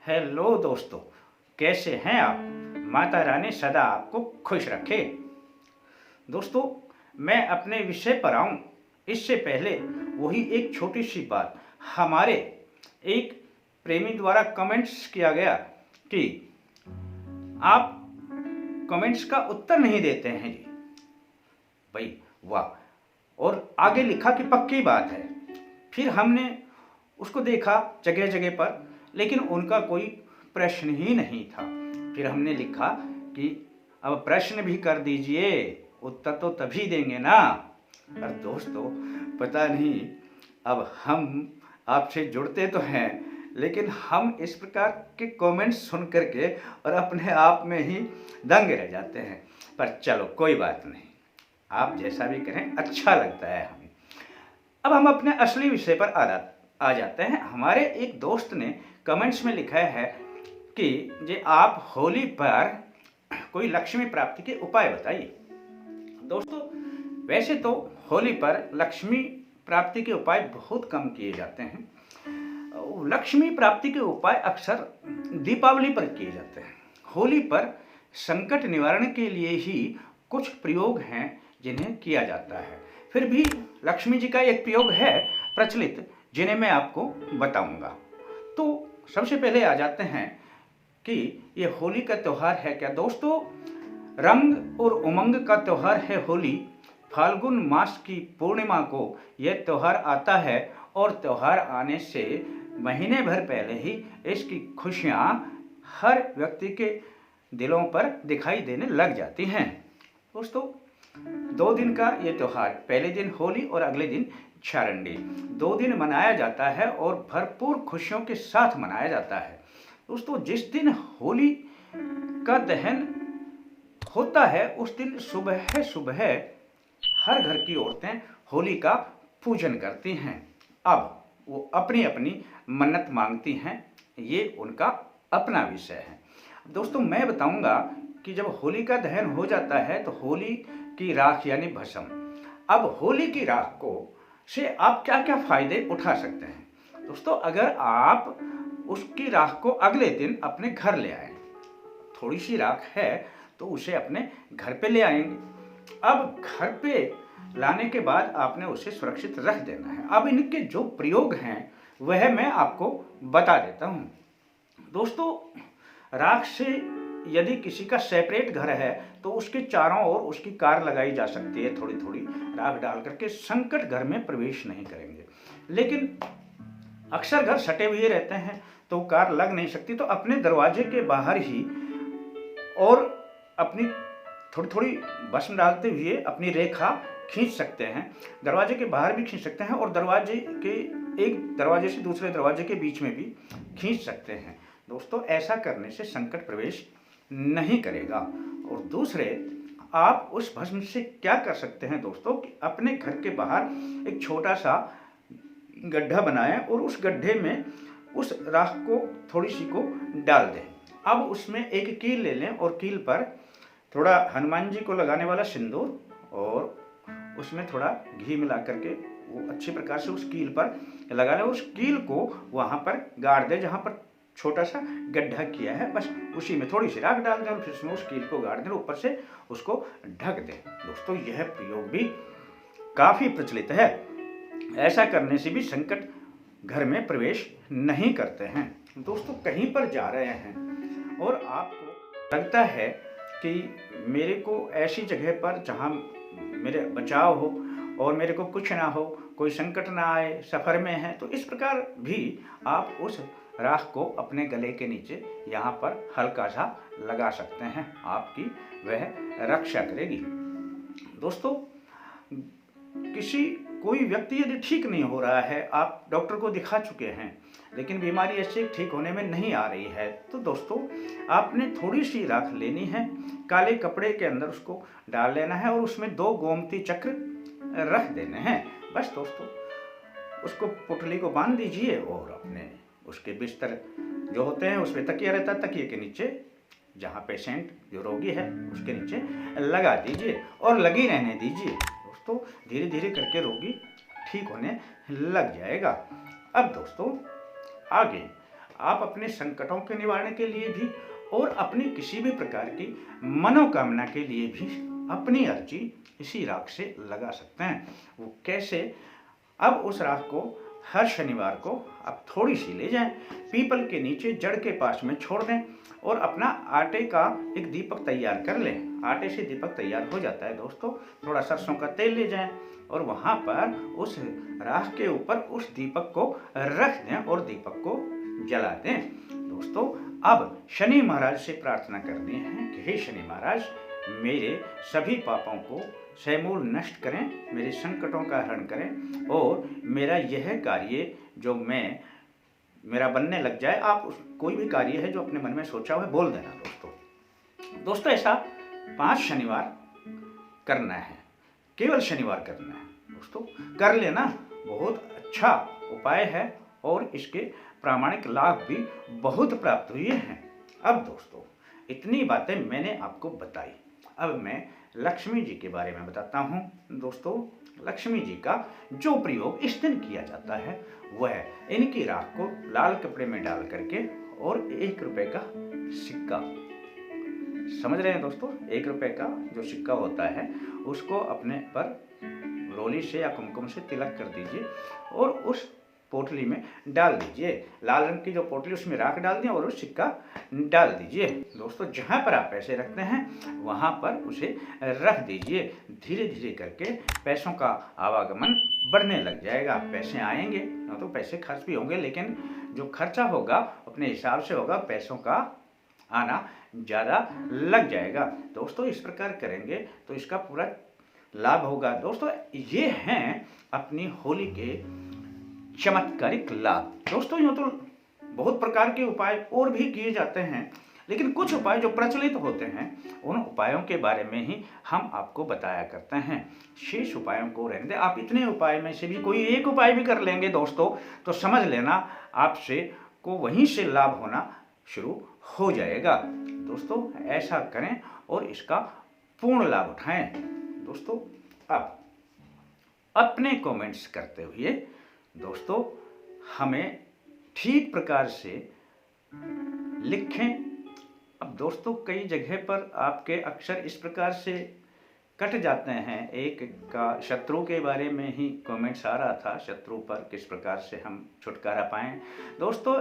Hello दोस्तों, कैसे हैं आप। माता रानी सदा आपको खुश रखे। दोस्तों, मैं अपने विषय पर आऊं इससे पहले वही एक छोटी सी बात। हमारे एक प्रेमी द्वारा कमेंट्स किया गया कि आप कमेंट्स का उत्तर नहीं देते हैं जी। भाई वाह। और आगे लिखा कि पक्की बात है। फिर हमने उसको देखा जगह जगह पर, लेकिन उनका कोई प्रश्न ही नहीं था। फिर हमने लिखा कि अब प्रश्न भी कर दीजिए, उत्तर तो तभी देंगे ना। पर दोस्तों, पता नहीं, अब हम आपसे जुड़ते तो हैं, लेकिन हम इस प्रकार के कमेंट्स सुन करके और अपने आप में ही दंग रह जाते हैं। पर चलो कोई बात नहीं, आप जैसा भी करें अच्छा लगता है हमें। अब हम अपने असली विषय पर आ जाते हैं। हमारे एक दोस्त ने कमेंट्स में लिखा है कि जे आप होली पर कोई लक्ष्मी प्राप्ति के उपाय बताइए। दोस्तों, वैसे तो होली पर लक्ष्मी प्राप्ति के उपाय बहुत कम किए जाते हैं। लक्ष्मी प्राप्ति के उपाय अक्सर दीपावली पर किए जाते हैं। होली पर संकट निवारण के लिए ही कुछ प्रयोग हैं जिन्हें किया जाता है। फिर भी लक्ष्मी जी का एक प्रयोग है प्रचलित, जिन्हें मैं आपको बताऊंगा। तो सबसे पहले आ जाते हैं कि ये होली का त्यौहार है क्या। दोस्तों, रंग और उमंग का त्यौहार है होली। फाल्गुन मास की पूर्णिमा को यह त्यौहार आता है और त्यौहार आने से महीने भर पहले ही इसकी खुशियां हर व्यक्ति के दिलों पर दिखाई देने लग जाती हैं। दोस्तों, 2 दिन का ये त्यौहार, पहले दिन होली और अगले दिन चारंडी, 2 दिन मनाया जाता है और भरपूर खुशियों के साथ मनाया जाता है। दोस्तों, जिस दिन होली का दहन होता है उस दिन सुबह सुबह हर घर की औरतें होली का पूजन करती हैं। अब वो अपनी अपनी मन्नत मांगती हैं, ये उनका अपना विषय है। दोस्तों, मैं बताऊंगा कि जब होली का दहन हो जाता है तो होली की राख यानी भस्म, अब होली की राख को से आप क्या क्या फायदे उठा सकते हैं। दोस्तों, अगर आप उसकी राख को अगले दिन अपने घर ले आए, थोड़ी सी राख है तो उसे अपने घर पे ले आएंगे। अब घर पे लाने के बाद आपने उसे सुरक्षित रख देना है। अब इनके जो प्रयोग हैं वह मैं आपको बता देता हूँ। दोस्तों, राख से यदि किसी का सेपरेट घर है तो उसके चारों ओर उसकी कार लगाई जा सकती है। थोड़ी थोड़ी राख डाल करके संकट घर में प्रवेश नहीं करेंगे। लेकिन अक्सर घर सटे हुए रहते हैं तो कार लग नहीं सकती, तो अपने दरवाजे के बाहर ही और अपनी थोड़ी थोड़ी भस्म डालते हुए अपनी रेखा खींच सकते हैं। दरवाजे के बाहर भी खींच सकते हैं और दरवाजे के एक दरवाजे से दूसरे दरवाजे के बीच में भी खींच सकते हैं। दोस्तों, ऐसा करने से संकट प्रवेश नहीं करेगा। और दूसरे, आप उस भस्म से क्या कर सकते हैं दोस्तों कि अपने घर के बाहर एक छोटा सा गड्ढा बनाएं और उस गड्ढे में उस राख को थोड़ी सी को डाल दें। अब उसमें एक कील ले लें और कील पर थोड़ा हनुमान जी को लगाने वाला सिंदूर और उसमें थोड़ा घी मिला करके वो अच्छी प्रकार से उस कील पर लगा लें। उस कील को वहाँ पर गाड़ दें जहाँ पर छोटा सा गड्ढा किया है, बस उसी में थोड़ी सी राख डाल दें और फिर उसमें उस कील को गाड़ दें, ऊपर से उसको ढक दें। दोस्तों, यह प्रयोग भी काफ़ी प्रचलित है। ऐसा करने से भी संकट घर में प्रवेश नहीं करते हैं। दोस्तों, कहीं पर जा रहे हैं और आपको लगता है कि मेरे को ऐसी जगह पर जहाँ मेरे बचाव हो और मेरे को कुछ ना हो, कोई संकट ना आए, सफ़र में है, तो इस प्रकार भी आप उस राख को अपने गले के नीचे यहाँ पर हल्का सा लगा सकते हैं। आपकी वह रक्षा करेगी। दोस्तों, कोई व्यक्ति यदि ठीक नहीं हो रहा है, आप डॉक्टर को दिखा चुके हैं लेकिन बीमारी ऐसे ठीक होने में नहीं आ रही है, तो दोस्तों आपने थोड़ी सी राख लेनी है, काले कपड़े के अंदर उसको डाल लेना है और उसमें 2 गोमती चक्र रख देने हैं। बस दोस्तों, उसको पुटली को बांध दीजिए और अपने उसके बिस्तर जो होते हैं उसमें तकिया रहता है, तकिए के नीचे जहाँ पेशेंट जो रोगी है उसके नीचे लगा दीजिए और लगी रहने दीजिए। दोस्तों, धीरे धीरे करके रोगी ठीक होने लग जाएगा। अब दोस्तों आगे, आप अपने संकटों के निवारण के लिए भी और अपनी किसी भी प्रकार की मनोकामना के लिए भी अपनी अर्जी इसी राख से लगा सकते हैं। वो कैसे? अब उस राख को हर शनिवार को आप थोड़ी सी ले जाएं, पीपल के नीचे जड़ के पास में छोड़ दें और अपना आटे का एक दीपक तैयार कर लें। आटे से दीपक तैयार हो जाता है दोस्तों। थोड़ा सरसों का तेल ले जाएं और वहाँ पर उस राख के ऊपर उस दीपक को रख दें और दीपक को जला दें। दोस्तों, अब शनि महाराज से प्रार्थना करनी है कि हे शनि महाराज, मेरे सभी पापों को समूल नष्ट करें, मेरे संकटों का हरण करें और मेरा यह कार्य जो मेरा बनने लग जाए। आप कोई भी कार्य है जो अपने मन में सोचा हुआ बोल देना दोस्तों। ऐसा 5 शनिवार करना है, केवल शनिवार करना है दोस्तों। कर लेना, बहुत अच्छा उपाय है और इसके प्रामाणिक लाभ भी बहुत प्राप्त हुए हैं। अब दोस्तों, इतनी बातें मैंने आपको बताई। अब मैं लक्ष्मी जी के बारे में बताता हूँ दोस्तों। लक्ष्मी जी का जो प्रयोग इस दिन किया जाता है वह इनकी राख को लाल कपड़े में डाल करके और 1 रुपए का सिक्का, समझ रहे हैं दोस्तों, 1 रुपए का जो सिक्का होता है उसको अपने पर रोली से या कुमकुम से तिलक कर दीजिए और उस पोटली में डाल दीजिए। लाल रंग की जो पोटली, उसमें राख डाल दिए और उस सिक्का डाल दीजिए दोस्तों। जहाँ पर आप पैसे रखते हैं वहाँ पर उसे रख दीजिए। धीरे धीरे करके पैसों का आवागमन बढ़ने लग जाएगा। पैसे आएंगे, ना तो पैसे खर्च भी होंगे, लेकिन जो खर्चा होगा अपने हिसाब से होगा, पैसों का आना ज़्यादा लग जाएगा दोस्तों। इस प्रकार करेंगे तो इसका पूरा लाभ होगा दोस्तों। ये हैं अपनी होली के चमत्कारिक लाभ दोस्तों। यूँ तो बहुत प्रकार के उपाय और भी किए जाते हैं, लेकिन कुछ उपाय जो प्रचलित होते हैं उन उपायों के बारे में ही हम आपको बताया करते हैं। शेष उपायों को रहने दें। आप इतने उपाय में से भी कोई एक उपाय भी कर लेंगे दोस्तों तो समझ लेना आपसे को वहीं से लाभ होना शुरू हो जाएगा दोस्तों। ऐसा करें और इसका पूर्ण लाभ उठाएं दोस्तों। अब अपने कमेंट्स करते हुए दोस्तों हमें ठीक प्रकार से लिखें। अब दोस्तों, कई जगह पर आपके अक्षर इस प्रकार से कट जाते हैं। एक का शत्रु के बारे में ही कमेंट्स आ रहा था, शत्रु पर किस प्रकार से हम छुटकारा पाएं दोस्तों।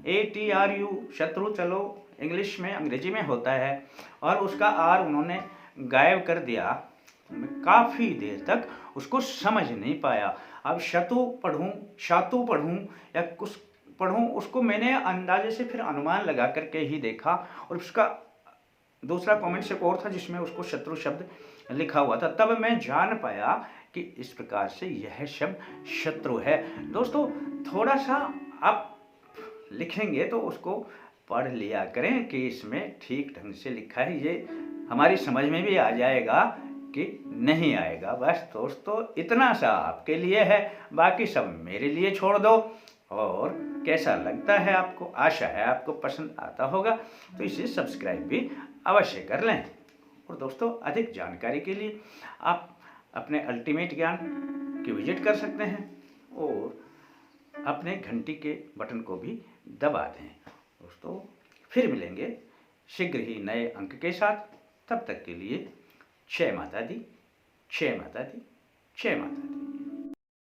SHATRU शत्रु, चलो इंग्लिश में, अंग्रेजी में होता है, और उसका R उन्होंने गायब कर दिया। मैं काफ़ी देर तक उसको समझ नहीं पाया। अब शातु पढ़ूं या कुछ पढ़ूं, उसको मैंने अंदाजे से फिर अनुमान लगा करके ही देखा। और उसका दूसरा कमेंट एक और था जिसमें उसको शत्रु शब्द लिखा हुआ था। तब मैं जान पाया कि इस प्रकार से यह शब्द शत्रु है दोस्तों। थोड़ा सा आप लिखेंगे तो उसको पढ़ लिया करें कि इसमें ठीक ढंग से लिखा है, ये हमारी समझ में भी आ जाएगा कि नहीं आएगा। बस दोस्तों इतना सा आपके लिए है, बाकी सब मेरे लिए छोड़ दो। और कैसा लगता है आपको, आशा है आपको पसंद आता होगा, तो इसे सब्सक्राइब भी अवश्य कर लें। और दोस्तों, अधिक जानकारी के लिए आप अपने अल्टीमेट ज्ञान की विजिट कर सकते हैं और अपने घंटी के बटन को भी दबा दें दोस्तों। फिर मिलेंगे शीघ्र ही नए अंक के साथ। तब तक के लिए जय माता दी, जय माता दी, जय माता दी।